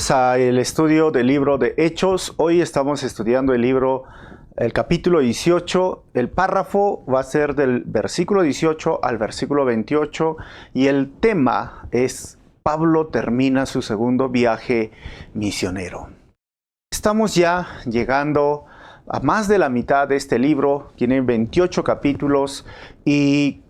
Bienvenidos al estudio del libro de Hechos. Hoy estamos estudiando el capítulo 18. El párrafo va a ser del versículo 18 al versículo 28 y el tema es Pablo termina su segundo viaje misionero. Estamos ya llegando a más de la mitad de este libro, tiene 28 capítulos y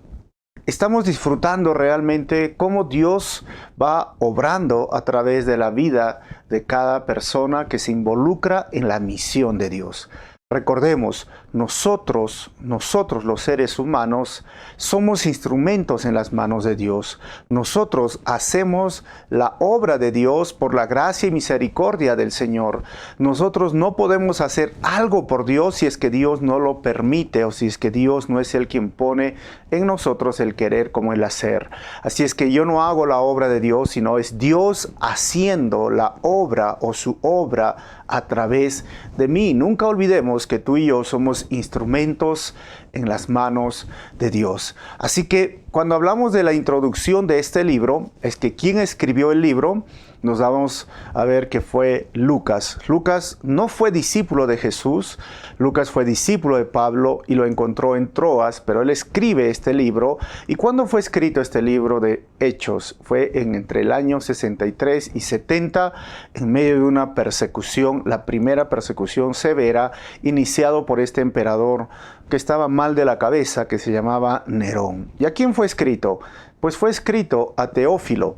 estamos disfrutando realmente cómo Dios va obrando a través de la vida de cada persona que se involucra en la misión de Dios. Recordemos, nosotros los seres humanos, somos instrumentos en las manos de Dios. Nosotros hacemos la obra de Dios por la gracia y misericordia del Señor. Nosotros no podemos hacer algo por Dios si es que Dios no lo permite o si es que Dios no es el quien pone en nosotros el querer como el hacer. Así es que yo no hago la obra de Dios, sino es Dios haciendo la obra o su obra a través de mí. Nunca olvidemos que tú y yo somos instrumentos en las manos de Dios. Así que cuando hablamos de la introducción de este libro, es que quien escribió el libro, nos vamos a ver que fue Lucas. Lucas no fue discípulo de Jesús, Lucas fue discípulo de Pablo y lo encontró en Troas, pero él escribe este libro. ¿Y cuándo fue escrito este libro de Hechos? Fue entre el año 63 y 70, en medio de una persecución, la primera persecución severa, iniciado por este emperador que estaba mal de la cabeza, que se llamaba Nerón. ¿Y a quién fue escrito? Pues fue escrito a Teófilo.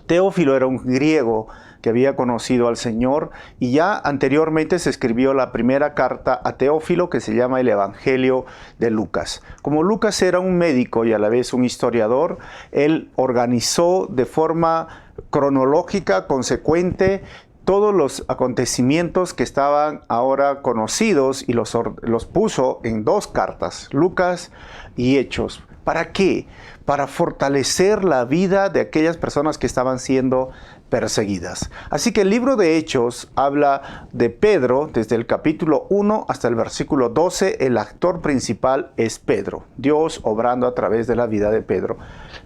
Teófilo era un griego que había conocido al Señor y ya anteriormente se escribió la primera carta a Teófilo que se llama el Evangelio de Lucas. Como Lucas era un médico y a la vez un historiador, él organizó de forma cronológica, consecuente, todos los acontecimientos que estaban ahora conocidos y los puso en dos cartas, Lucas y Hechos. ¿Para qué? Para fortalecer la vida de aquellas personas que estaban siendo perseguidas. Así que el libro de Hechos habla de Pedro, desde el capítulo 1 hasta el versículo 12, el actor principal es Pedro, Dios obrando a través de la vida de Pedro.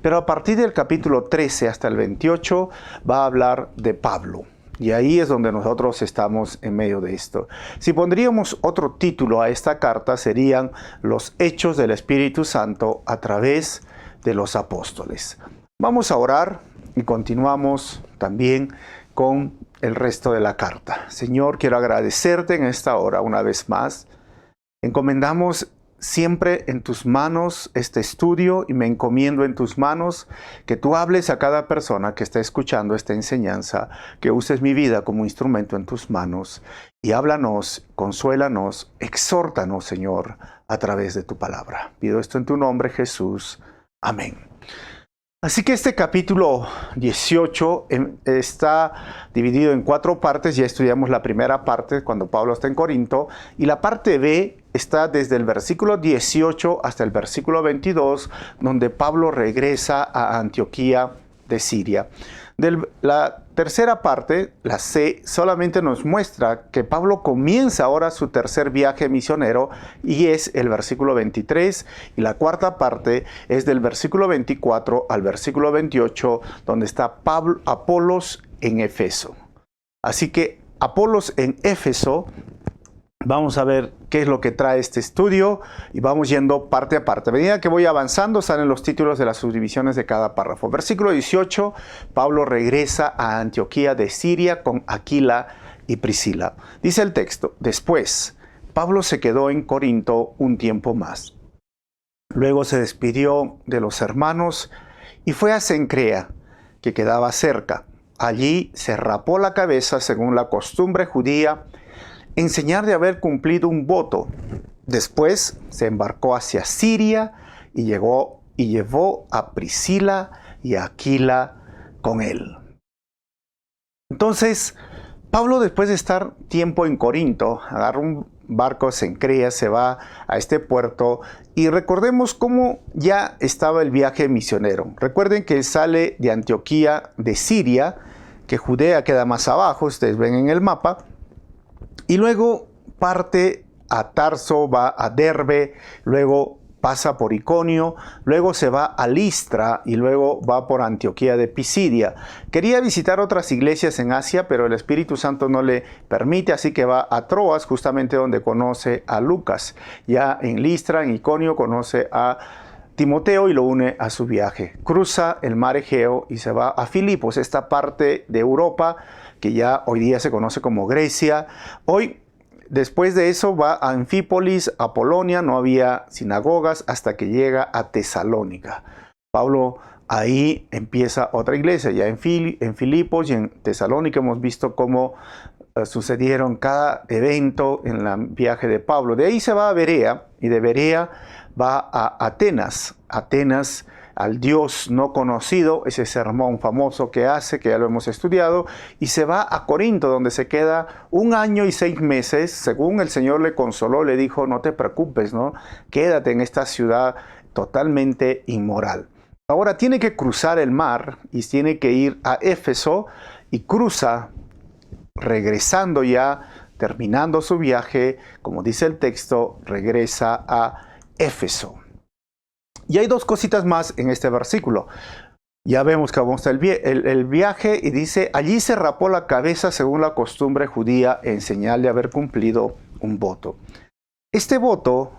Pero a partir del capítulo 13 hasta el 28 va a hablar de Pablo. Y ahí es donde nosotros estamos en medio de esto. Si pondríamos otro título a esta carta, serían los Hechos del Espíritu Santo a través de los apóstoles. Vamos a orar y continuamos también con el resto de la carta. Señor, quiero agradecerte en esta hora una vez más. Encomendamos siempre en tus manos este estudio y me encomiendo en tus manos que tú hables a cada persona que está escuchando esta enseñanza, que uses mi vida como instrumento en tus manos y háblanos, consuélanos, exhórtanos, Señor, a través de tu palabra. Pido esto en tu nombre, Jesús. Amén. Así que este capítulo 18 está dividido en 4 partes. Ya estudiamos la primera parte cuando Pablo está en Corinto. Y la parte B está desde el versículo 18 hasta el versículo 22, donde Pablo regresa a Antioquía de Siria. La tercera parte, la C, solamente nos muestra que Pablo comienza ahora su tercer viaje misionero y es el versículo 23, y la cuarta parte es del versículo 24 al versículo 28, donde está Apolos en Éfeso. Así que Apolos en Éfeso, vamos a ver qué es lo que trae este estudio y vamos yendo parte a parte. A medida que voy avanzando salen los títulos de las subdivisiones de cada párrafo. Versículo 18, Pablo regresa a Antioquía de Siria con Aquila y Priscila. Dice el texto, después Pablo se quedó en Corinto un tiempo más. Luego se despidió de los hermanos y fue a Cencrea, que quedaba cerca. Allí se rapó la cabeza según la costumbre judía, en señal de haber cumplido un voto. Después se embarcó hacia Siria y llevó a Priscila y a Aquila con él. Entonces, Pablo, después de estar tiempo en Corinto, agarra un barco, Cencrea, se va a este puerto y recordemos cómo ya estaba el viaje misionero. Recuerden que sale de Antioquía de Siria, que Judea queda más abajo, ustedes ven en el mapa, y luego parte a Tarso, va a Derbe, luego pasa por Iconio, luego se va a Listra y luego va por Antioquía de Pisidia. Quería visitar otras iglesias en Asia, pero el Espíritu Santo no le permite, así que va a Troas, justamente donde conoce a Lucas. Ya en Listra, en Iconio, conoce a Timoteo y lo une a su viaje. Cruza el mar Egeo y se va a Filipos, esta parte de Europa que ya hoy día se conoce como Grecia. Después de eso va a Anfípolis, a Polonia, no había sinagogas hasta que llega a Tesalónica. Pablo ahí empieza otra iglesia, ya en Filipos y en Tesalónica hemos visto cómo sucedieron cada evento en el viaje de Pablo. De ahí se va a Berea y de Berea va a Atenas, al Dios no conocido, ese sermón famoso que hace, que ya lo hemos estudiado, y se va a Corinto, donde se queda 1 año y 6 meses, según el Señor le consoló, le dijo, no te preocupes, ¿no? Quédate en esta ciudad totalmente inmoral. Ahora tiene que cruzar el mar y tiene que ir a Éfeso y cruza, regresando ya, terminando su viaje, como dice el texto, regresa a Éfeso. Y hay 2 cositas más en este versículo. Ya vemos que vamos el viaje y dice, allí se rapó la cabeza según la costumbre judía en señal de haber cumplido un voto. Este voto,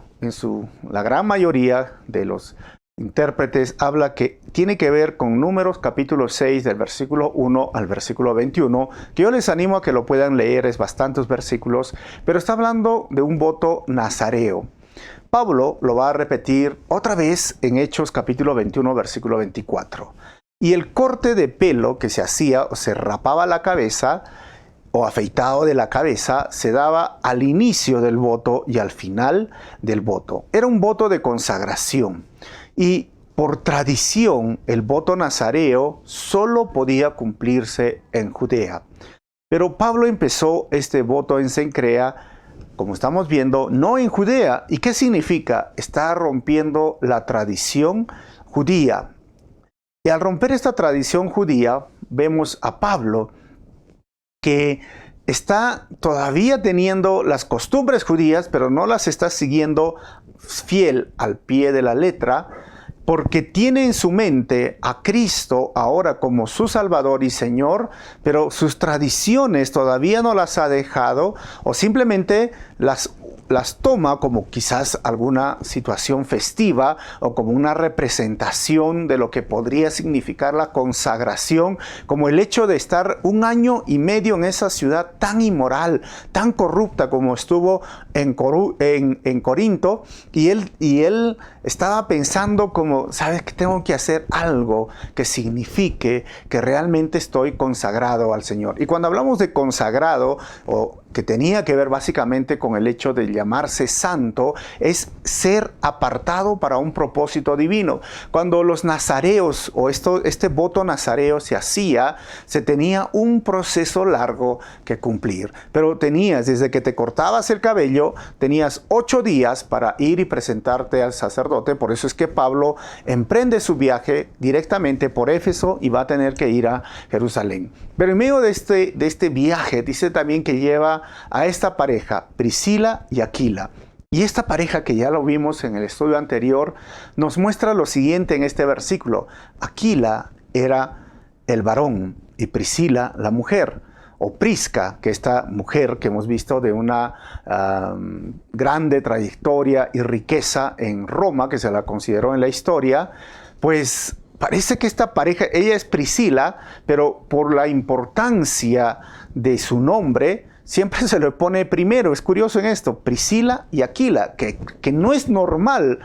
la gran mayoría de los intérpretes, habla que tiene que ver con Números capítulo 6 del versículo 1 al versículo 21, que yo les animo a que lo puedan leer, es bastantes versículos, pero está hablando de un voto nazareo. Pablo lo va a repetir otra vez en Hechos capítulo 21, versículo 24. Y el corte de pelo que se hacía, o se rapaba la cabeza, o afeitado de la cabeza, se daba al inicio del voto y al final del voto. Era un voto de consagración. Y por tradición, el voto nazareo solo podía cumplirse en Judea. Pero Pablo empezó este voto en Cencrea, como estamos viendo, no en Judea. ¿Y qué significa? Está rompiendo la tradición judía. Y al romper esta tradición judía, vemos a Pablo que está todavía teniendo las costumbres judías, pero no las está siguiendo fiel al pie de la letra, porque tiene en su mente a Cristo ahora como su Salvador y Señor, pero sus tradiciones todavía no las ha dejado o simplemente las toma como quizás alguna situación festiva o como una representación de lo que podría significar la consagración, como el hecho de estar 1 año y medio en esa ciudad tan inmoral, tan corrupta como estuvo en Corinto, y él estaba pensando como, ¿sabes qué? Tengo que hacer algo que signifique que realmente estoy consagrado al Señor. Y cuando hablamos de consagrado, o que tenía que ver básicamente con el hecho de llamarse santo, es ser apartado para un propósito divino. Cuando los nazareos o este voto nazareo se hacía, se tenía un proceso largo que cumplir. Pero tenías, desde que te cortabas el cabello, tenías 8 días para ir y presentarte al sacerdote. Por eso es que Pablo emprende su viaje directamente por Éfeso y va a tener que ir a Jerusalén. Pero en medio de este viaje, dice también que lleva a esta pareja, Priscila y Aquila. Y esta pareja, que ya lo vimos en el estudio anterior, nos muestra lo siguiente en este versículo. Aquila era el varón y Priscila la mujer, o Prisca, que esta mujer que hemos visto de una grande trayectoria y riqueza en Roma, que se la consideró en la historia, pues parece que esta pareja, ella es Priscila, pero por la importancia de su nombre, siempre se le pone primero. Es curioso en esto, Priscila y Aquila, que no es normal,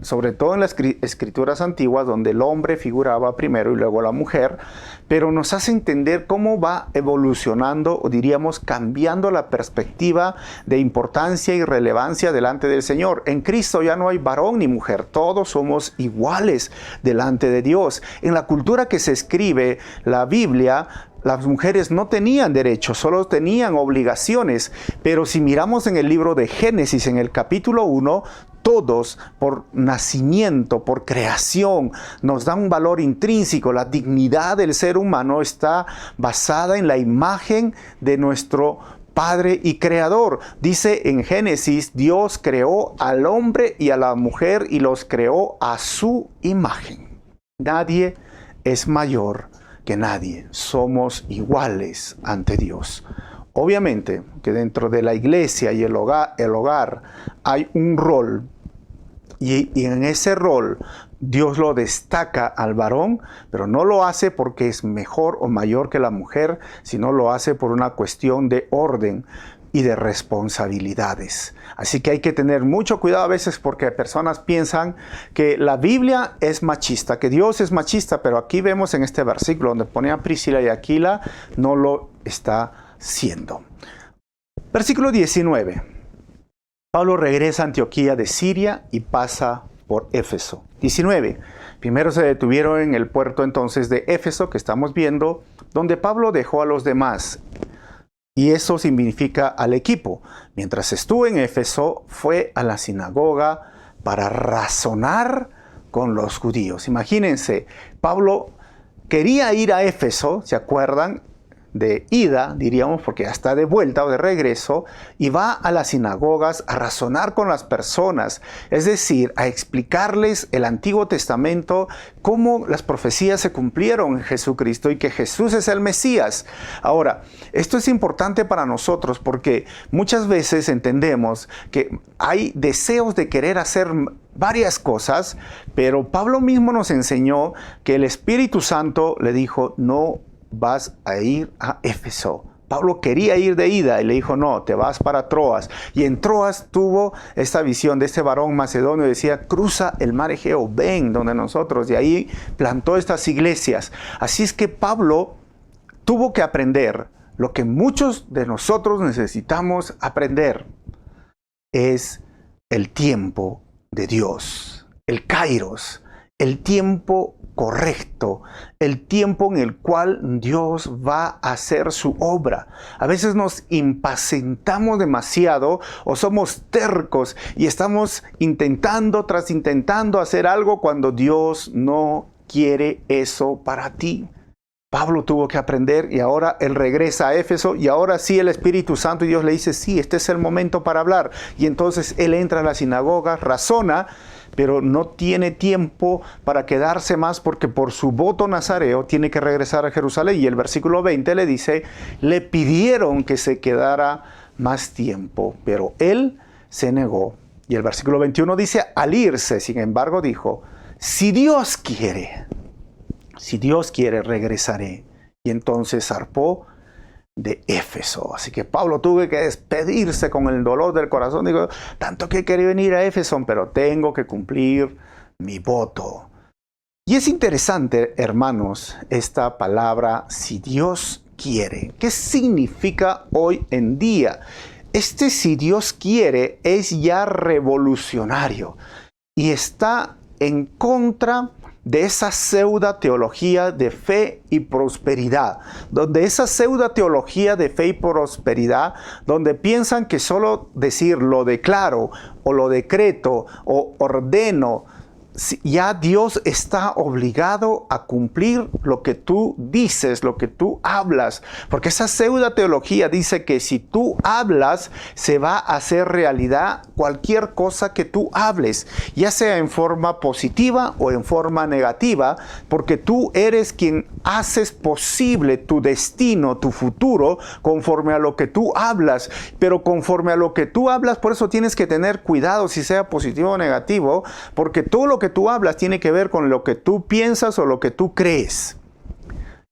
sobre todo en las escrituras antiguas, donde el hombre figuraba primero y luego la mujer, pero nos hace entender cómo va evolucionando, o diríamos cambiando la perspectiva de importancia y relevancia delante del Señor. En Cristo ya no hay varón ni mujer, todos somos iguales delante de Dios. En la cultura que se escribe la Biblia, las mujeres no tenían derechos, solo tenían obligaciones. Pero si miramos en el libro de Génesis, en el capítulo 1, todos por nacimiento, por creación, nos da un valor intrínseco. La dignidad del ser humano está basada en la imagen de nuestro Padre y Creador. Dice en Génesis, Dios creó al hombre y a la mujer y los creó a su imagen. Nadie es mayor que nadie. Somos iguales ante Dios. Obviamente que dentro de la iglesia y el hogar hay un rol. Y en ese rol Dios lo destaca al varón, pero no lo hace porque es mejor o mayor que la mujer, sino lo hace por una cuestión de orden y de responsabilidades. Así que hay que tener mucho cuidado a veces porque personas piensan que la Biblia es machista, que Dios es machista, pero aquí vemos en este versículo donde pone a Priscila y Aquila, no lo está siendo. Versículo 19. Pablo regresa a Antioquía de Siria y pasa por Éfeso. 19. Primero se detuvieron en el puerto entonces de Éfeso, que estamos viendo, donde Pablo dejó a los demás. Y eso significa al equipo. Mientras estuvo en Éfeso, fue a la sinagoga para razonar con los judíos. Imagínense, Pablo quería ir a Éfeso, ¿se acuerdan? De ida, diríamos, porque ya está de vuelta o de regreso, y va a las sinagogas a razonar con las personas, es decir, a explicarles el Antiguo Testamento, cómo las profecías se cumplieron en Jesucristo y que Jesús es el Mesías. Ahora, esto es importante para nosotros porque muchas veces entendemos que hay deseos de querer hacer varias cosas, pero Pablo mismo nos enseñó que el Espíritu Santo le dijo, no vas a ir a Éfeso. Pablo quería ir de ida y le dijo, no, te vas para Troas. Y en Troas tuvo esta visión de este varón macedonio, decía, cruza el mar Egeo, ven donde nosotros. Y ahí plantó estas iglesias. Así es que Pablo tuvo que aprender lo que muchos de nosotros necesitamos aprender. Es el tiempo de Dios, el kairos, el tiempo correcto, el tiempo en el cual Dios va a hacer su obra. A veces nos impacientamos demasiado o somos tercos y estamos intentando tras intentando hacer algo cuando Dios no quiere eso para ti. Pablo tuvo que aprender y ahora él regresa a Éfeso y ahora sí el Espíritu Santo y Dios le dice, sí, este es el momento para hablar. Y entonces él entra a la sinagoga, razona, pero no tiene tiempo para quedarse más porque por su voto nazareo tiene que regresar a Jerusalén. Y el versículo 20 le dice, le pidieron que se quedara más tiempo, pero él se negó. Y el versículo 21 dice, al irse, sin embargo, dijo, si Dios quiere, regresaré. Y entonces zarpó de Éfeso. Así que Pablo tuvo que despedirse con el dolor del corazón. Digo, tanto que quería venir a Éfeso, pero tengo que cumplir mi voto. Y es interesante, hermanos, esta palabra, si Dios quiere. ¿Qué significa hoy en día? Este si Dios quiere es ya revolucionario y está en contra de esa pseudo teología de fe y prosperidad, donde esa pseudo teología de fe y prosperidad, donde piensan que solo decir lo declaro o lo decreto o ordeno, ya Dios está obligado a cumplir lo que tú dices, lo que tú hablas. Porque esa pseudo teología dice que si tú hablas, se va a hacer realidad cualquier cosa que tú hables, ya sea en forma positiva o en forma negativa, porque tú eres quien haces posible tu destino, tu futuro, conforme a lo que tú hablas. Pero conforme a lo que tú hablas, por eso tienes que tener cuidado si sea positivo o negativo, porque todo lo que tú hablas tiene que ver con lo que tú piensas o lo que tú crees.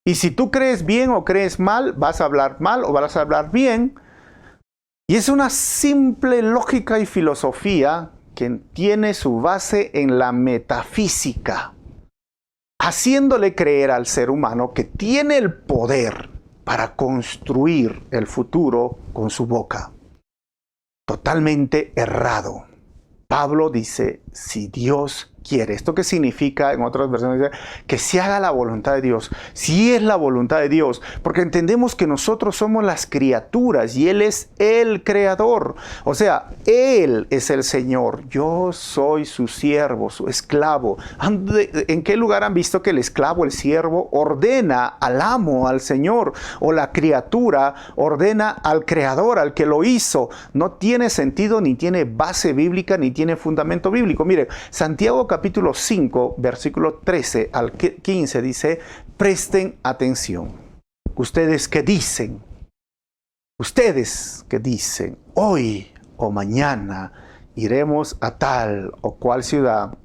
Y si tú crees bien o crees mal, vas a hablar mal o vas a hablar bien. Y es una simple lógica y filosofía que tiene su base en la metafísica, haciéndole creer al ser humano que tiene el poder para construir el futuro con su boca. Totalmente errado. Pablo dice, si Dios quiere. ¿Esto qué significa? En otras versiones dice que se haga la voluntad de Dios. Si es la voluntad de Dios, porque entendemos que nosotros somos las criaturas y Él es el creador. O sea, Él es el Señor. Yo soy su siervo, su esclavo. ¿En qué lugar han visto que el esclavo, el siervo, ordena al amo, al Señor? O la criatura ordena al creador, al que lo hizo. No tiene sentido, ni tiene base bíblica, ni tiene fundamento bíblico. Mire, Santiago capítulo 5, versículo 13 al 15 dice, presten atención. Ustedes que dicen, hoy o mañana iremos a tal o cual ciudad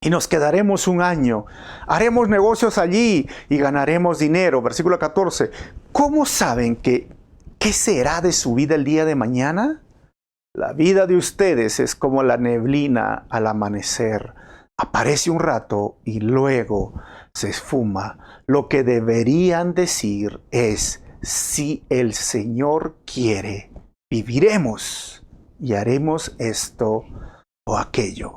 y nos quedaremos un año, haremos negocios allí y ganaremos dinero. Versículo 14, ¿cómo saben qué será de su vida el día de mañana? La vida de ustedes es como la neblina al amanecer. Aparece un rato y luego se esfuma. Lo que deberían decir es, si el Señor quiere, viviremos y haremos esto o aquello.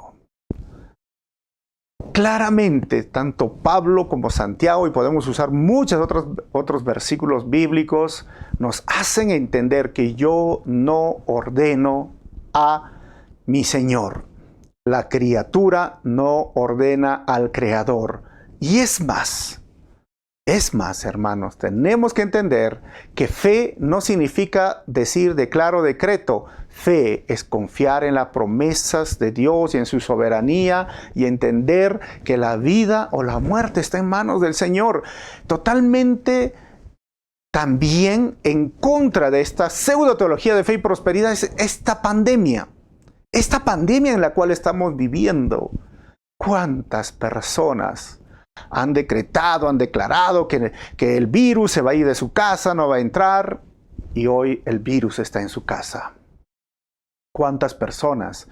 Claramente, tanto Pablo como Santiago, y podemos usar muchos otros versículos bíblicos, nos hacen entender que yo no ordeno a mi Señor. La criatura no ordena al Creador. Y es más, hermanos, tenemos que entender que fe no significa decir declaro, decreto. Fe es confiar en las promesas de Dios y en su soberanía y entender que la vida o la muerte está en manos del Señor. Totalmente también en contra de esta pseudo-teología de fe y prosperidad es esta pandemia. Esta pandemia en la cual estamos viviendo. ¿Cuántas personas han declarado que el virus se va a ir de su casa, no va a entrar? Y hoy el virus está en su casa. ¿Cuántas personas?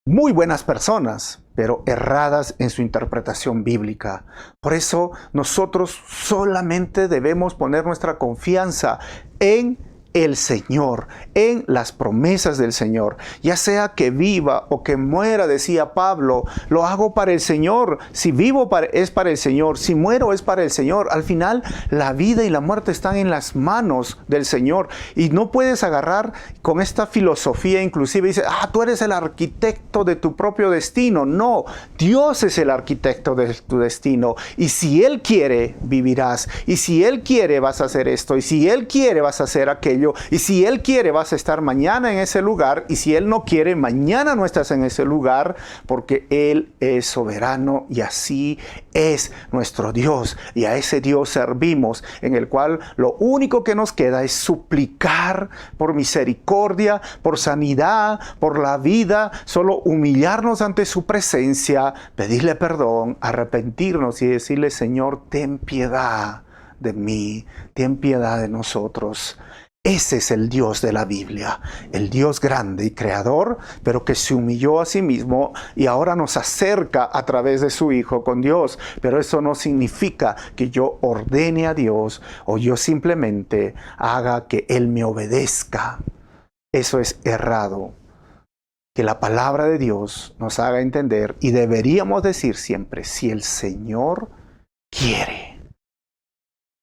Muy buenas personas, pero erradas en su interpretación bíblica. Por eso nosotros solamente debemos poner nuestra confianza en el Señor, en las promesas del Señor. Ya sea que viva o que muera, decía Pablo, lo hago para el Señor. Si vivo es para el Señor, si muero es para el Señor. Al final, la vida y la muerte están en las manos del Señor. Y no puedes agarrar con esta filosofía inclusive y dices, tú eres el arquitecto de tu propio destino. No, Dios es el arquitecto de tu destino. Y si Él quiere, vivirás. Y si Él quiere, vas a hacer esto. Y si Él quiere, vas a hacer aquello. Y si Él quiere, vas a estar mañana en ese lugar. Y si Él no quiere, mañana no estás en ese lugar, porque Él es soberano y así es nuestro Dios. Y a ese Dios servimos, en el cual lo único que nos queda es suplicar por misericordia, por sanidad, por la vida, solo humillarnos ante su presencia, pedirle perdón, arrepentirnos y decirle, Señor, ten piedad de mí, ten piedad de nosotros. Ese es el Dios de la Biblia, el Dios grande y creador, pero que se humilló a sí mismo y ahora nos acerca a través de su Hijo con Dios. Pero eso no significa que yo ordene a Dios o yo simplemente haga que Él me obedezca. Eso es errado. Que la palabra de Dios nos haga entender y deberíamos decir siempre, si el Señor quiere.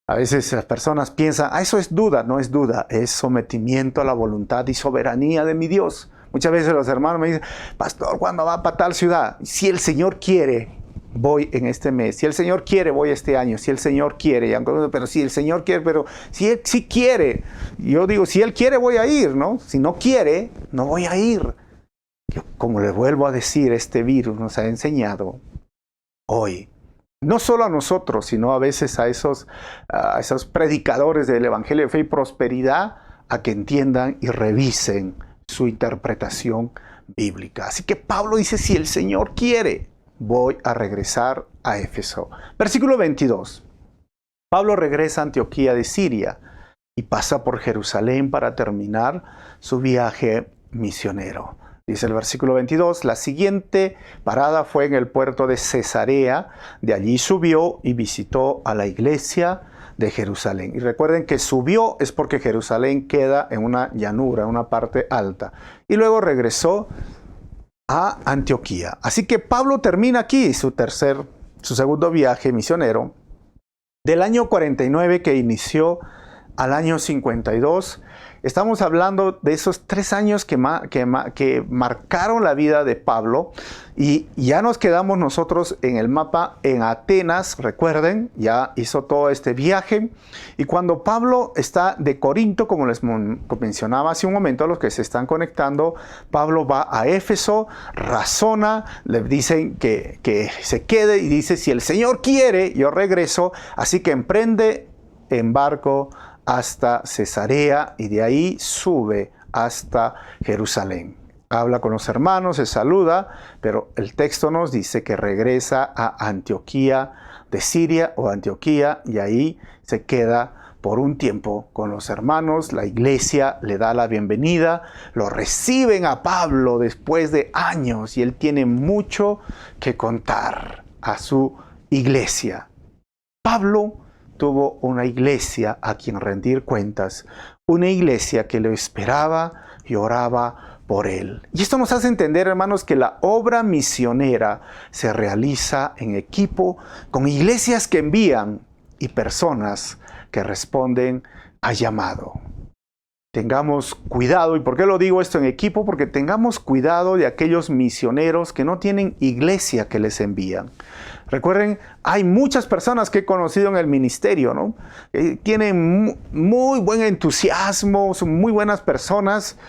A veces las personas piensan, eso es duda. No es duda, es sometimiento a la voluntad y soberanía de mi Dios. Muchas veces los hermanos me dicen, pastor, ¿cuándo va para tal ciudad? Si el Señor quiere, voy en este mes. Si el Señor quiere, voy este año. Si el Señor quiere, pero si el Señor quiere, pero si Él sí quiere. Yo digo, si Él quiere, voy a ir, ¿no? Si no quiere, no voy a ir. Como les vuelvo a decir, este virus nos ha enseñado hoy, no solo a nosotros, sino a veces a esos predicadores del Evangelio de Fe y Prosperidad, a que entiendan y revisen su interpretación bíblica. Así que Pablo dice, si el Señor quiere, voy a regresar a Éfeso. Versículo 22. Pablo regresa a Antioquía de Siria y pasa por Jerusalén para terminar su viaje misionero. Dice el versículo 22, la siguiente parada fue en el puerto de Cesarea. De allí subió y visitó a la iglesia de Jerusalén. Y recuerden que subió es porque Jerusalén queda en una llanura, en una parte alta. Y luego regresó a Antioquía. Así que Pablo termina aquí su segundo viaje misionero del año 49 que inició al año 52. Estamos hablando de esos 3 años que marcaron la vida de Pablo, y ya nos quedamos nosotros en el mapa en Atenas. Recuerden, ya hizo todo este viaje, y cuando Pablo está de Corinto, como les mencionaba hace un momento a los que se están conectando, Pablo va a Éfeso, razona, le dicen que se quede, y dice: si el Señor quiere, yo regreso. Así que emprende en barco hasta Cesarea, y de ahí sube hasta Jerusalén. Habla con los hermanos, se saluda, pero el texto nos dice que regresa a Antioquía de Siria, o Antioquía, y ahí se queda por un tiempo con los hermanos. La iglesia le da la bienvenida, lo reciben a Pablo después de años, y él tiene mucho que contar a su iglesia. Pablo tuvo una iglesia a quien rendir cuentas, una iglesia que lo esperaba y oraba por él. Y esto nos hace entender, hermanos, que la obra misionera se realiza en equipo, con iglesias que envían y personas que responden al llamado. Tengamos cuidado. ¿Y por qué lo digo esto en equipo? Porque tengamos cuidado de aquellos misioneros que no tienen iglesia que les envían. Recuerden, hay muchas personas que he conocido en el ministerio, ¿no? Tienen muy buen entusiasmo, son muy buenas personas,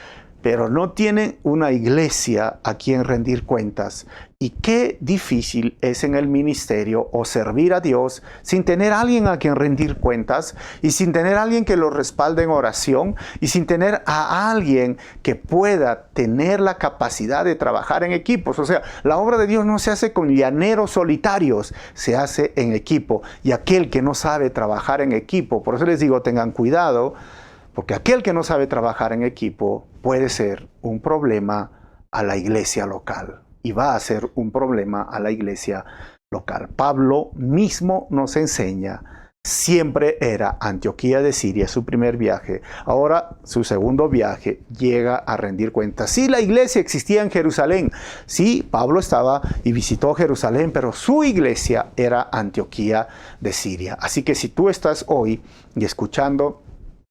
pero no tienen una iglesia a quien rendir cuentas. Y qué difícil es en el ministerio o servir a Dios sin tener a alguien a quien rendir cuentas, y sin tener a alguien que lo respalde en oración, y sin tener a alguien que pueda tener la capacidad de trabajar en equipos. O sea, la obra de Dios no se hace con llaneros solitarios, se hace en equipo. Y aquel que no sabe trabajar en equipo, por eso les digo, tengan cuidado, porque aquel que no sabe trabajar en equipo puede ser un problema a la iglesia local, y va a ser un problema a la iglesia local. Pablo mismo nos enseña, siempre era Antioquía de Siria su primer viaje. Ahora su segundo viaje llega a rendir cuentas. Sí, la iglesia existía en Jerusalén. Sí, Pablo estaba y visitó Jerusalén, pero su iglesia era Antioquía de Siria. Así que si tú estás hoy y escuchando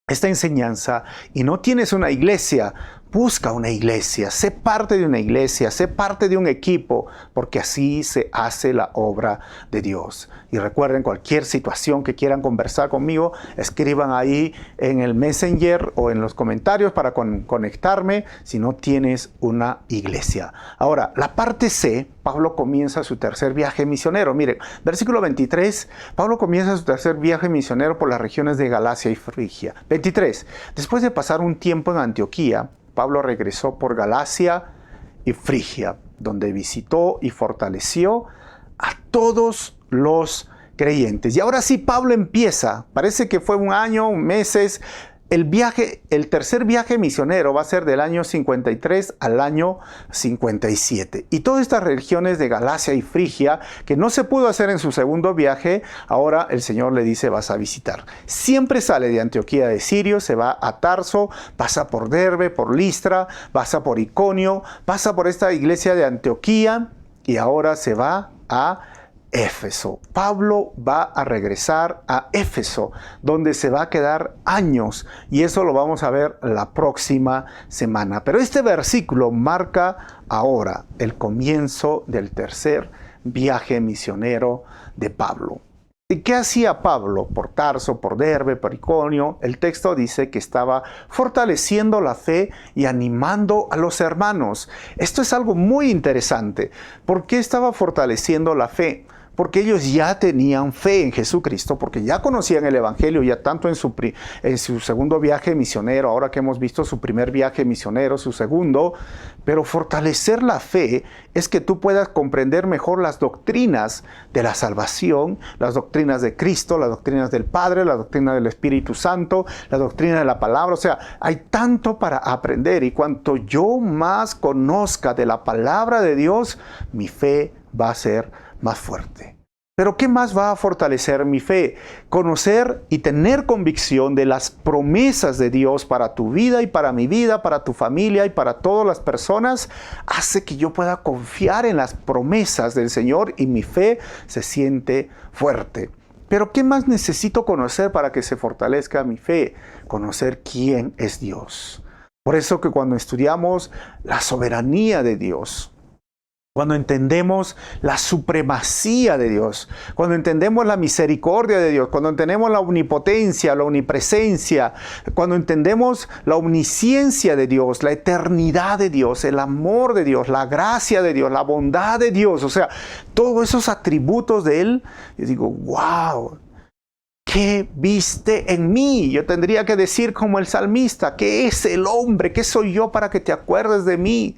esta enseñanza y no tienes una iglesia, busca una iglesia, sé parte de una iglesia, sé parte de un equipo, porque así se hace la obra de Dios. Y recuerden, cualquier situación que quieran conversar conmigo, escriban ahí en el Messenger o en los comentarios para conectarme si no tienes una iglesia. Ahora, la parte C, Pablo comienza su tercer viaje misionero. Miren, versículo 23, Pablo comienza su tercer viaje misionero por las regiones de Galacia y Frigia. 23, después de pasar un tiempo en Antioquía, Pablo regresó por Galacia y Frigia, donde visitó y fortaleció a todos los creyentes. Y ahora sí, Pablo empieza, parece que fue un año, meses. El tercer viaje misionero va a ser del año 53 al año 57. Y todas estas regiones de Galacia y Frigia, que no se pudo hacer en su segundo viaje, ahora el Señor le dice: vas a visitar. Siempre sale de Antioquía de Sirio, se va a Tarso, pasa por Derbe, por Listra, pasa por Iconio, pasa por esta iglesia de Antioquía, y ahora se va a Éfeso. Pablo va a regresar a Éfeso, donde se va a quedar años, y eso lo vamos a ver la próxima semana. Pero este versículo marca ahora el comienzo del tercer viaje misionero de Pablo. ¿Y qué hacía Pablo por Tarso, por Derbe, por Iconio? El texto dice que estaba fortaleciendo la fe y animando a los hermanos. Esto es algo muy interesante. ¿Por qué estaba fortaleciendo la fe? Porque ellos ya tenían fe en Jesucristo, porque ya conocían el Evangelio, ya tanto en su segundo viaje misionero, ahora que hemos visto su primer viaje misionero, su segundo. Pero fortalecer la fe es que tú puedas comprender mejor las doctrinas de la salvación, las doctrinas de Cristo, las doctrinas del Padre, la doctrina del Espíritu Santo, la doctrina de la palabra. O sea, hay tanto para aprender, y cuanto yo más conozca de la palabra de Dios, mi fe va a ser más fuerte. Pero ¿qué más va a fortalecer mi fe? Conocer y tener convicción de las promesas de Dios para tu vida y para mi vida, para tu familia y para todas las personas, hace que yo pueda confiar en las promesas del Señor y mi fe se siente fuerte. Pero ¿qué más necesito conocer para que se fortalezca mi fe? Conocer quién es Dios. Por eso que cuando estudiamos la soberanía de Dios, cuando entendemos la supremacía de Dios, cuando entendemos la misericordia de Dios, cuando entendemos la omnipotencia, la omnipresencia, cuando entendemos la omnisciencia de Dios, la eternidad de Dios, el amor de Dios, la gracia de Dios, la bondad de Dios, o sea, todos esos atributos de Él, yo digo, wow, ¿qué viste en mí? Yo tendría que decir como el salmista, ¿qué es el hombre? ¿Qué soy yo para que te acuerdes de mí?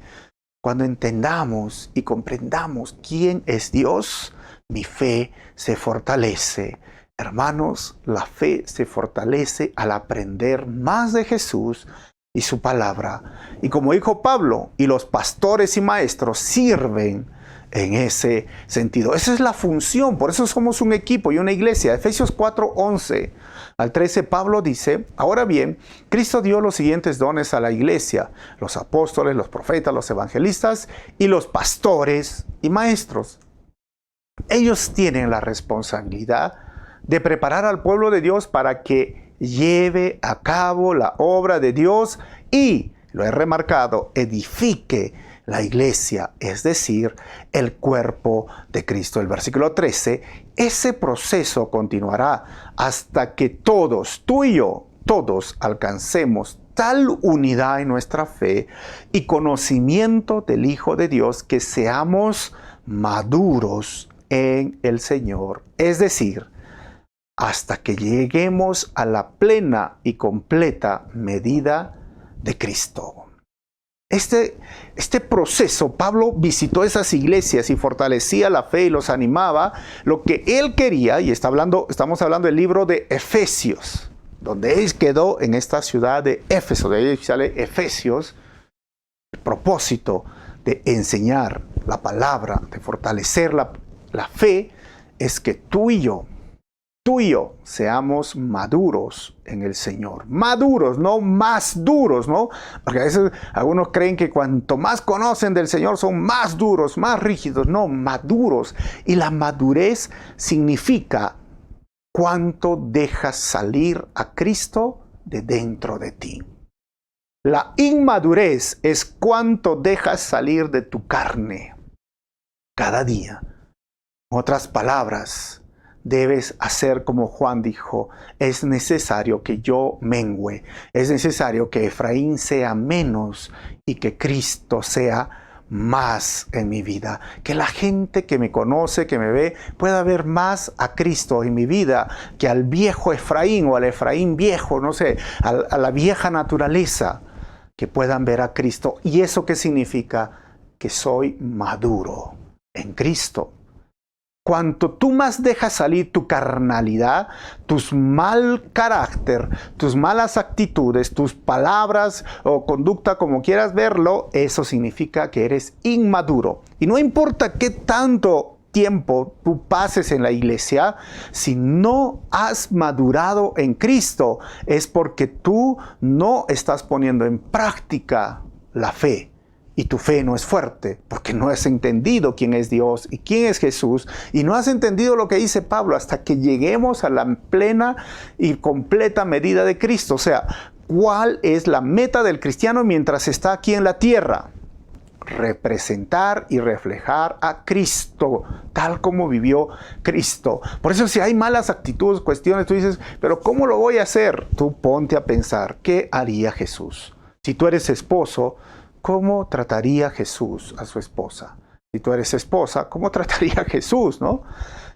Cuando entendamos y comprendamos quién es Dios, mi fe se fortalece. Hermanos, la fe se fortalece al aprender más de Jesús y su palabra. Y como dijo Pablo, y los pastores y maestros sirven en ese sentido. Esa es la función, por eso somos un equipo y una iglesia. Efesios 4:11 al 13, Pablo dice, ahora bien, Cristo dio los siguientes dones a la iglesia, los apóstoles, los profetas, los evangelistas y los pastores y maestros. Ellos tienen la responsabilidad de preparar al pueblo de Dios para que lleve a cabo la obra de Dios y, lo he remarcado, edifique la iglesia, es decir, el cuerpo de Cristo. El versículo 13, ese proceso continuará hasta que todos, tú y yo, todos alcancemos tal unidad en nuestra fe y conocimiento del Hijo de Dios que seamos maduros en el Señor, es decir, hasta que lleguemos a la plena y completa medida de Cristo. Este proceso, Pablo visitó esas iglesias y fortalecía la fe y los animaba. Lo que él quería, y estamos hablando del libro de Efesios, donde él quedó en esta ciudad de Éfeso, de ahí sale Efesios, el propósito de enseñar la palabra, de fortalecer la fe, es que tú y yo seamos maduros en el Señor. Maduros, no más duros, ¿no? Porque a veces algunos creen que cuanto más conocen del Señor son más duros, más rígidos. No, maduros. Y la madurez significa cuánto dejas salir a Cristo de dentro de ti. La inmadurez es cuánto dejas salir de tu carne cada día. En otras palabras, debes hacer como Juan dijo, es necesario que yo mengüe, es necesario que Efraín sea menos y que Cristo sea más en mi vida. Que la gente que me conoce, que me ve, pueda ver más a Cristo en mi vida que al viejo Efraín o al Efraín viejo, no sé, a la vieja naturaleza, que puedan ver a Cristo. ¿Y eso qué significa? Que soy maduro en Cristo. Cuanto tú más dejas salir tu carnalidad, tus mal carácter, tus malas actitudes, tus palabras o conducta, como quieras verlo, eso significa que eres inmaduro. Y no importa qué tanto tiempo tú pases en la iglesia, si no has madurado en Cristo, es porque tú no estás poniendo en práctica la fe. Y tu fe no es fuerte, porque no has entendido quién es Dios y quién es Jesús, y no has entendido lo que dice Pablo, hasta que lleguemos a la plena y completa medida de Cristo. O sea, ¿cuál es la meta del cristiano mientras está aquí en la tierra? Representar y reflejar a Cristo, tal como vivió Cristo. Por eso si hay malas actitudes, cuestiones, tú dices, pero ¿cómo lo voy a hacer? Tú ponte a pensar, ¿qué haría Jesús? Si tú eres esposo, ¿cómo trataría Jesús a su esposa? Si tú eres esposa, ¿cómo trataría Jesús, no?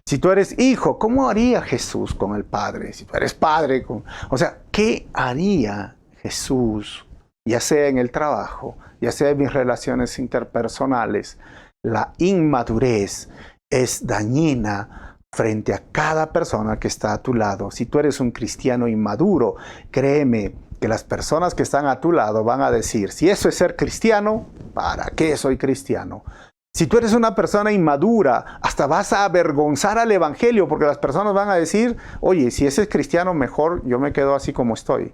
Si tú eres hijo, ¿cómo haría Jesús con el Padre? Si tú eres padre, o sea, ¿qué haría Jesús? Ya sea en el trabajo, ya sea en mis relaciones interpersonales. La inmadurez es dañina frente a cada persona que está a tu lado. Si tú eres un cristiano inmaduro, créeme, que las personas que están a tu lado van a decir, si eso es ser cristiano, ¿para qué soy cristiano? Si tú eres una persona inmadura, hasta vas a avergonzar al evangelio, porque las personas van a decir, oye, si ese es cristiano, mejor yo me quedo así como estoy.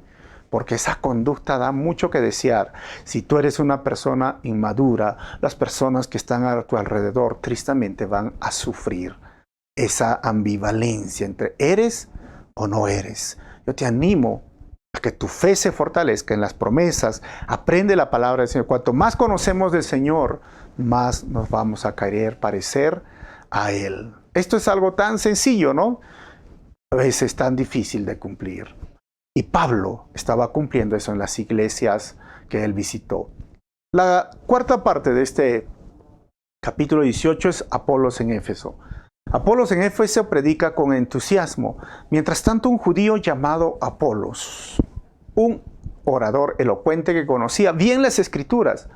Porque esa conducta da mucho que desear. Si tú eres una persona inmadura, las personas que están a tu alrededor tristemente van a sufrir esa ambivalencia entre eres o no eres. Yo te animo a que tu fe se fortalezca en las promesas. Aprende la palabra del Señor. Cuanto más conocemos del Señor, más nos vamos a querer parecer a Él. Esto es algo tan sencillo, ¿no? A veces tan difícil de cumplir. Y Pablo estaba cumpliendo eso en las iglesias que él visitó. La cuarta parte de este capítulo 18 es Apolos en Éfeso. Apolos en Éfeso predica con entusiasmo. Mientras tanto, un judío llamado Apolos, un orador elocuente que conocía bien las Escrituras,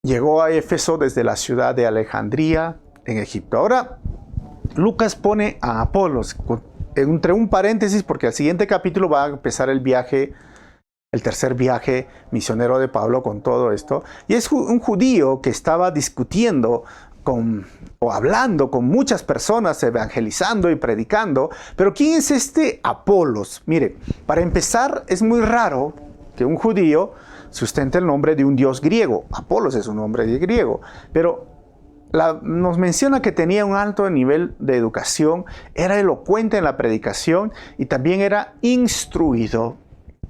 llegó a Éfeso desde la ciudad de Alejandría, en Egipto. Ahora, Lucas pone a Apolos entre un paréntesis, porque al siguiente capítulo va a empezar el viaje, el tercer viaje misionero de Pablo con todo esto. Y es un judío que estaba discutiendo o hablando con muchas personas, evangelizando y predicando. Pero ¿quién es este Apolos? Mire, para empezar, es muy raro que un judío sustente el nombre de un dios griego. Apolos es un nombre griego, pero nos menciona que tenía un alto nivel de educación, era elocuente en la predicación y también era instruido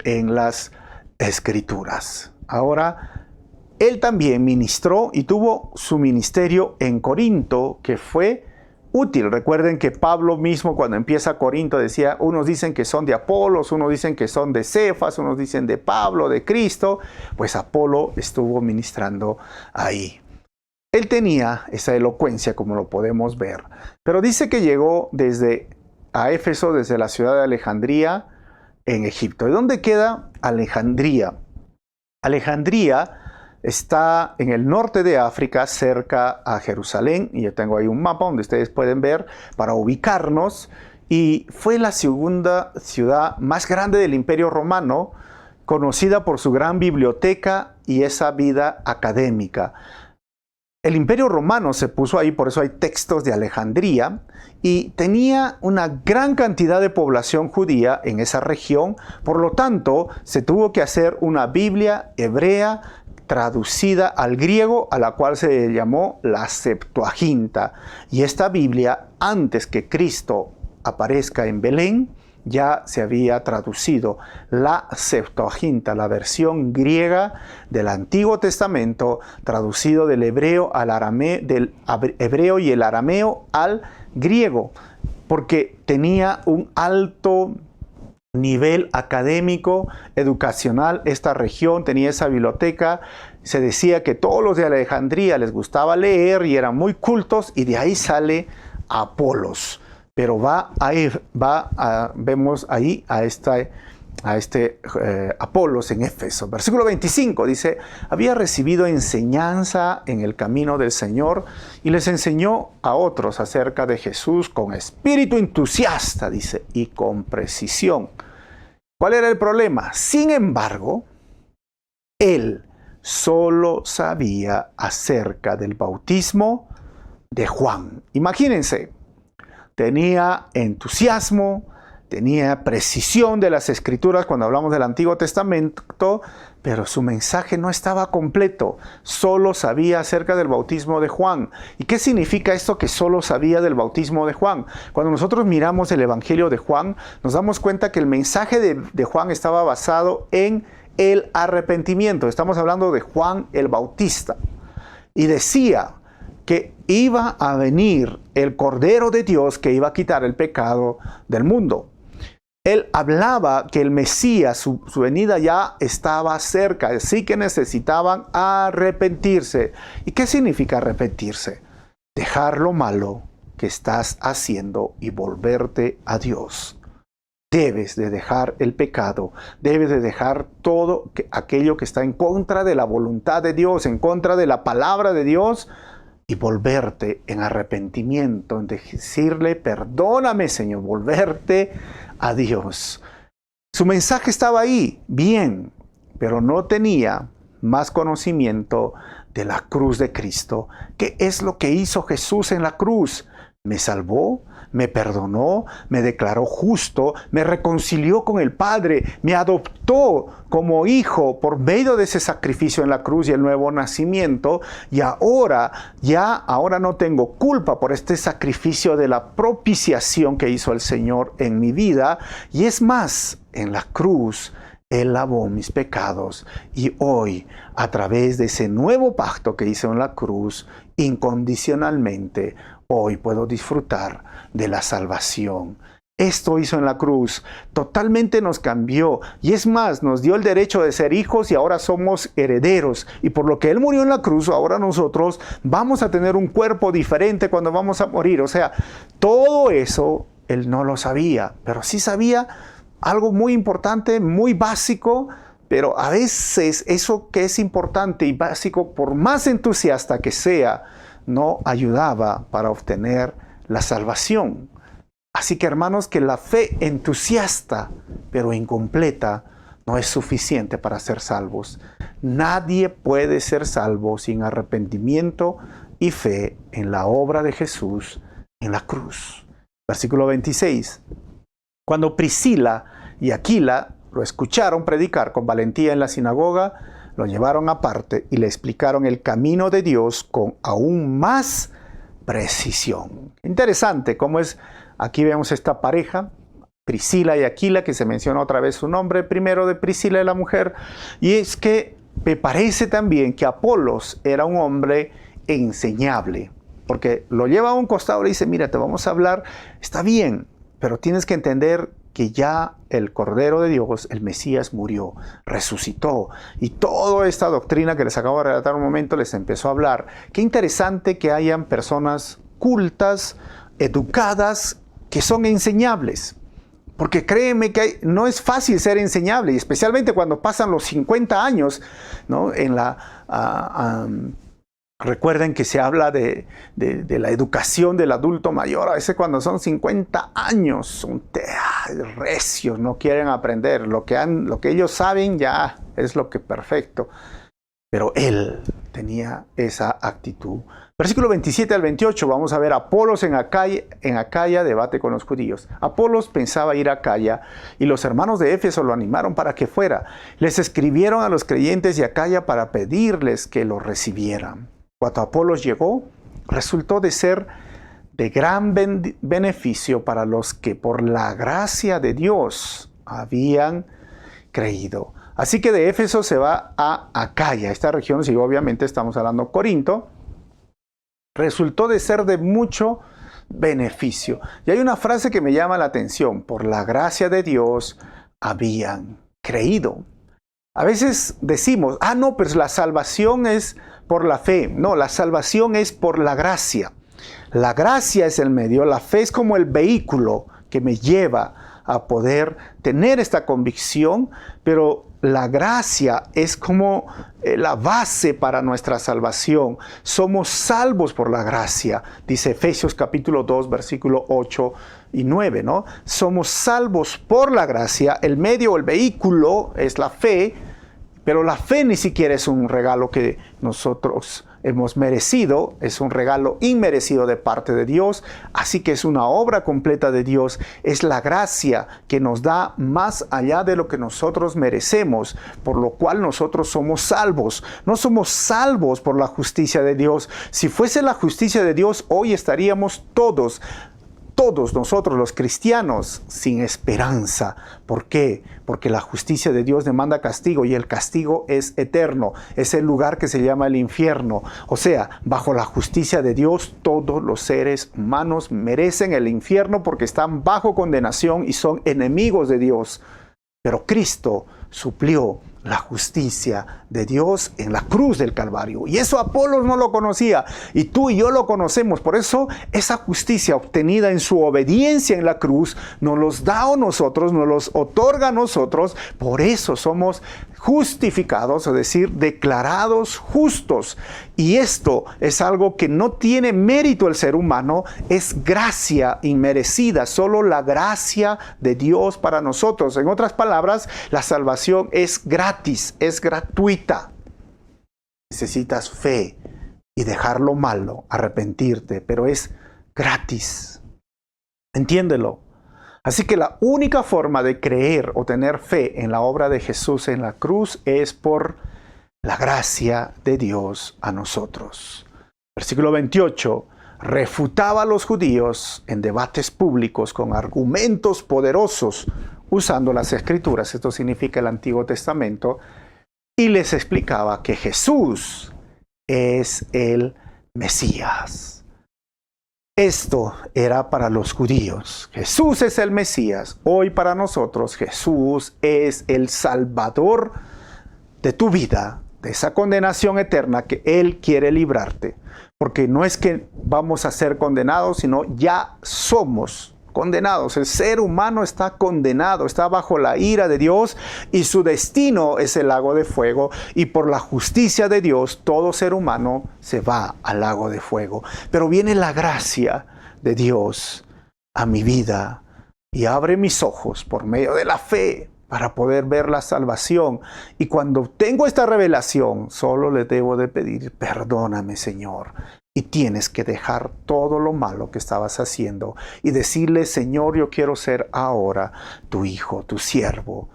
en las Escrituras. Ahora, él también ministró y tuvo su ministerio en Corinto, que fue útil. Recuerden que Pablo mismo, cuando empieza Corinto, decía, unos dicen que son de Apolos, unos dicen que son de Cefas, unos dicen de Pablo, de Cristo. Pues Apolo estuvo ministrando ahí. Él tenía esa elocuencia, como lo podemos ver. Pero dice que llegó a Éfeso desde la ciudad de Alejandría, en Egipto. ¿Y dónde queda Alejandría? Alejandría está en el norte de África, cerca a Jerusalén. Y yo tengo ahí un mapa donde ustedes pueden ver para ubicarnos. Y fue la segunda ciudad más grande del Imperio Romano, conocida por su gran biblioteca y esa vida académica. El Imperio Romano se puso ahí, por eso hay textos de Alejandría, y tenía una gran cantidad de población judía en esa región. Por lo tanto, se tuvo que hacer una Biblia hebrea traducida al griego, a la cual se llamó la Septuaginta. Y esta Biblia, antes que Cristo aparezca en Belén, ya se había traducido la Septuaginta, la versión griega del Antiguo Testamento, traducido del hebreo al arameo, del hebreo y el arameo al griego, porque tenía un alto nivel académico, educacional. Esta región tenía esa biblioteca. Se decía que todos los de Alejandría les gustaba leer y eran muy cultos, y de ahí sale Apolos. Pero vemos ahí a este Apolos en Éfeso. Versículo 25 dice, había recibido enseñanza en el camino del Señor y les enseñó a otros acerca de Jesús con espíritu entusiasta, dice, y con precisión. ¿Cuál era el problema? Sin embargo, él solo sabía acerca del bautismo de Juan. Imagínense. Tenía entusiasmo, tenía precisión de las Escrituras cuando hablamos del Antiguo Testamento, pero su mensaje no estaba completo. Solo sabía acerca del bautismo de Juan. ¿Y qué significa esto que solo sabía del bautismo de Juan? Cuando nosotros miramos el Evangelio de Juan, nos damos cuenta que el mensaje de Juan estaba basado en el arrepentimiento. Estamos hablando de Juan el Bautista. Y decía que iba a venir el Cordero de Dios que iba a quitar el pecado del mundo. Él hablaba que el Mesías, su venida ya estaba cerca, así que necesitaban arrepentirse. ¿Y qué significa arrepentirse? Dejar lo malo que estás haciendo y volverte a Dios. Debes de dejar el pecado, debes de dejar todo aquello que está en contra de la voluntad de Dios, en contra de la palabra de Dios, y volverte en arrepentimiento, en decirle, perdóname, Señor, volverte a Dios. Su mensaje estaba ahí, bien, pero no tenía más conocimiento de la cruz de Cristo. ¿Qué es lo que hizo Jesús en la cruz? Me salvó, me perdonó, me declaró justo, me reconcilió con el Padre, me adoptó como hijo por medio de ese sacrificio en la cruz y el nuevo nacimiento, y ahora no tengo culpa por este sacrificio de la propiciación que hizo el Señor en mi vida. Y es más, en la cruz Él lavó mis pecados, y hoy, a través de ese nuevo pacto que hizo en la cruz, incondicionalmente, hoy puedo disfrutar de la salvación. Esto hizo en la cruz, totalmente nos cambió, y es más, nos dio el derecho de ser hijos y ahora somos herederos. Y por lo que Él murió en la cruz, ahora nosotros vamos a tener un cuerpo diferente cuando vamos a morir. O sea, todo eso Él no lo sabía, pero sí sabía algo muy importante, muy básico. Pero a veces eso que es importante y básico, por más entusiasta que sea, no ayudaba para obtener la salvación. Así que, hermanos, que la fe entusiasta pero incompleta no es suficiente para ser salvos. Nadie puede ser salvo sin arrepentimiento y fe en la obra de Jesús en la cruz. Versículo 26. Cuando Priscila y Aquila lo escucharon predicar con valentía en la sinagoga, lo llevaron aparte y le explicaron el camino de Dios con aún más precisión. Interesante cómo es. Aquí vemos esta pareja, Priscila y Aquila, que se menciona otra vez su nombre primero de Priscila y la mujer. Y es que me parece también que Apolos era un hombre enseñable, porque lo lleva a un costado y le dice, mira, te vamos a hablar, está bien, pero tienes que entender que ya el Cordero de Dios, el Mesías, murió, resucitó. Y toda esta doctrina que les acabo de relatar un momento les empezó a hablar. Qué interesante que hayan personas cultas, educadas, que son enseñables. Porque créeme que no es fácil ser enseñable, y especialmente cuando pasan los 50 años, ¿no? Recuerden que se habla de la educación del adulto mayor. A veces cuando son 50 años son recios, no quieren aprender. Lo que ellos saben ya es lo que perfecto. Pero él tenía esa actitud. Versículo 27 al 28, vamos a ver a Apolos en Acaya debate con los judíos. Apolos pensaba ir a Acaya y los hermanos de Éfeso lo animaron para que fuera. Les escribieron a los creyentes de Acaya para pedirles que lo recibieran. Cuando Apolos llegó, resultó de ser de gran beneficio para los que por la gracia de Dios habían creído. Así que de Éfeso se va a Acaya. Esta región, sí, obviamente estamos hablando de Corinto, resultó de ser de mucho beneficio. Y hay una frase que me llama la atención. Por la gracia de Dios habían creído. A veces decimos, no, pero la salvación es por la fe. No, la salvación es por la gracia. La gracia es el medio, la fe es como el vehículo que me lleva a poder tener esta convicción, pero la gracia es como la base para nuestra salvación. Somos salvos por la gracia, dice Efesios capítulo 2, versículo 8 y 9, ¿no? Somos salvos por la gracia, el medio, el vehículo es la fe, pero la fe ni siquiera es un regalo que nosotros hemos merecido, es un regalo inmerecido de parte de Dios, así que es una obra completa de Dios, es la gracia que nos da más allá de lo que nosotros merecemos, por lo cual nosotros somos salvos. No somos salvos por la justicia de Dios. Si fuese la justicia de Dios, hoy estaríamos todos nosotros los cristianos sin esperanza. ¿Por qué? Porque la justicia de Dios demanda castigo y el castigo es eterno. Es el lugar que se llama el infierno. O sea, bajo la justicia de Dios, todos los seres humanos merecen el infierno porque están bajo condenación y son enemigos de Dios. Pero Cristo suplió la justicia de Dios en la cruz del Calvario. Y eso Apolos no lo conocía, y tú y yo lo conocemos. Por eso esa justicia obtenida en su obediencia en la cruz nos los da a nosotros, nos los otorga a nosotros. Por eso somos justificados, es decir, declarados justos. Y esto es algo que no tiene mérito el ser humano, es gracia inmerecida, solo la gracia de Dios para nosotros. En otras palabras, la salvación es gratis, es gratuita. Necesitas fe y dejar lo malo, arrepentirte, pero es gratis. Entiéndelo. Así que la única forma de creer o tener fe en la obra de Jesús en la cruz es por la gracia de Dios a nosotros. Versículo 28. Refutaba a los judíos en debates públicos con argumentos poderosos usando las Escrituras, esto significa el Antiguo Testamento, y les explicaba que Jesús es el Mesías. Esto era para los judíos. Jesús es el Mesías. Hoy para nosotros Jesús es el Salvador de tu vida, de esa condenación eterna que Él quiere librarte. Porque no es que vamos a ser condenados, sino ya somos condenados. El ser humano está condenado, está bajo la ira de Dios y su destino es el lago de fuego. Y por la justicia de Dios, todo ser humano se va al lago de fuego. Pero viene la gracia de Dios a mi vida y abre mis ojos por medio de la fe para poder ver la salvación. Y cuando tengo esta revelación, solo le debo de pedir, perdóname, Señor. Y tienes que dejar todo lo malo que estabas haciendo y decirle, Señor, yo quiero ser ahora tu hijo, tu siervo.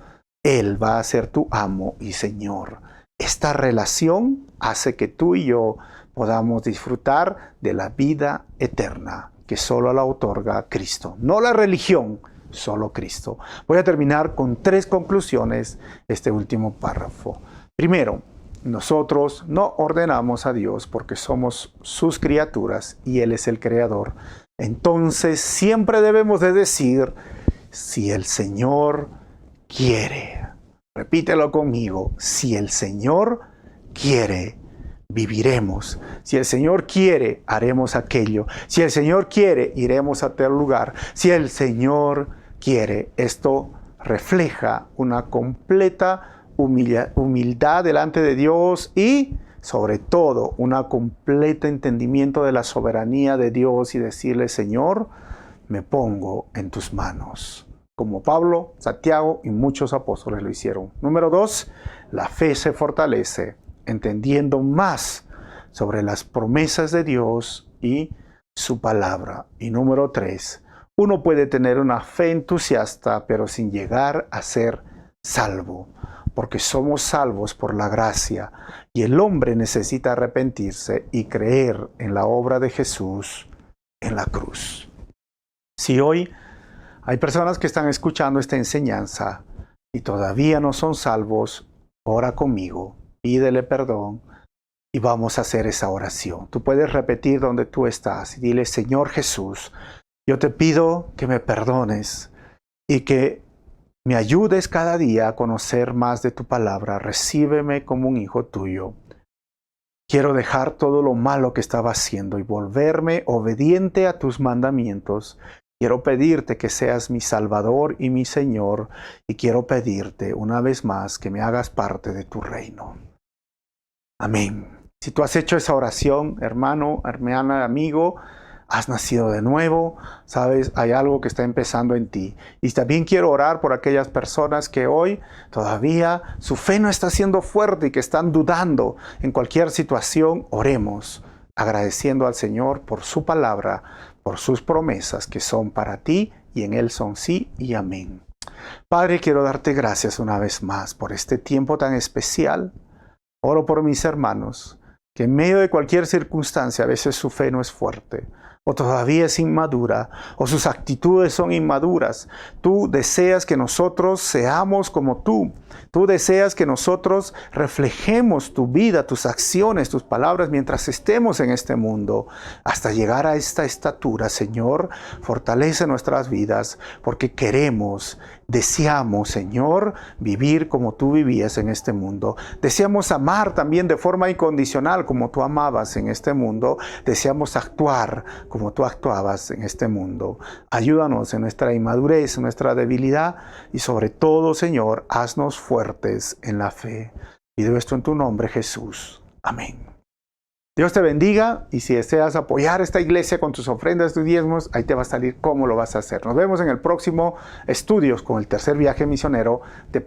Él va a ser tu amo y Señor. Esta relación hace que tú y yo podamos disfrutar de la vida eterna que solo la otorga Cristo. No la religión, solo Cristo. Voy a terminar con 3 conclusiones este último párrafo. Primero, nosotros no ordenamos a Dios porque somos sus criaturas y Él es el creador. Entonces siempre debemos de decir, si el Señor quiere. Repítelo conmigo, si el Señor quiere, viviremos. Si el Señor quiere, haremos aquello. Si el Señor quiere, iremos a tal lugar. Si el Señor quiere, esto refleja una completa humildad delante de Dios y sobre todo un completo entendimiento de la soberanía de Dios y decirle, Señor, me pongo en tus manos. Como Pablo, Santiago y muchos apóstoles lo hicieron. Número 2, la fe se fortalece entendiendo más sobre las promesas de Dios y su palabra. Y número 3, uno puede tener una fe entusiasta pero sin llegar a ser salvo. Porque somos salvos por la gracia y el hombre necesita arrepentirse y creer en la obra de Jesús en la cruz. Si hoy hay personas que están escuchando esta enseñanza y todavía no son salvos, ora conmigo, pídele perdón y vamos a hacer esa oración. Tú puedes repetir donde tú estás y dile, Señor Jesús, yo te pido que me perdones y que me ayudes cada día a conocer más de tu palabra. Recíbeme como un hijo tuyo. Quiero dejar todo lo malo que estaba haciendo y volverme obediente a tus mandamientos. Quiero pedirte que seas mi Salvador y mi Señor. Y quiero pedirte una vez más que me hagas parte de tu reino. Amén. Si tú has hecho esa oración, hermano, hermana, amigo, has nacido de nuevo, sabes, hay algo que está empezando en ti. Y también quiero orar por aquellas personas que hoy todavía su fe no está siendo fuerte y que están dudando en cualquier situación. Oremos, agradeciendo al Señor por su palabra, por sus promesas que son para ti y en Él son sí y amén. Padre, quiero darte gracias una vez más por este tiempo tan especial. Oro por mis hermanos, que en medio de cualquier circunstancia a veces su fe no es fuerte, o todavía es inmadura, o sus actitudes son inmaduras. Tú deseas que nosotros seamos como tú. Tú deseas que nosotros reflejemos tu vida, tus acciones, tus palabras mientras estemos en este mundo. Hasta llegar a esta estatura, Señor, fortalece nuestras vidas porque queremos, deseamos, Señor, vivir como tú vivías en este mundo. Deseamos amar también de forma incondicional como tú amabas en este mundo. Deseamos actuar como tú actuabas en este mundo. Ayúdanos en nuestra inmadurez, en nuestra debilidad y sobre todo, Señor, haznos fuertes en la fe. Pido esto en tu nombre, Jesús. Amén. Dios te bendiga y si deseas apoyar esta iglesia con tus ofrendas, tus diezmos, ahí te va a salir cómo lo vas a hacer. Nos vemos en el próximo Estudios con el tercer viaje misionero de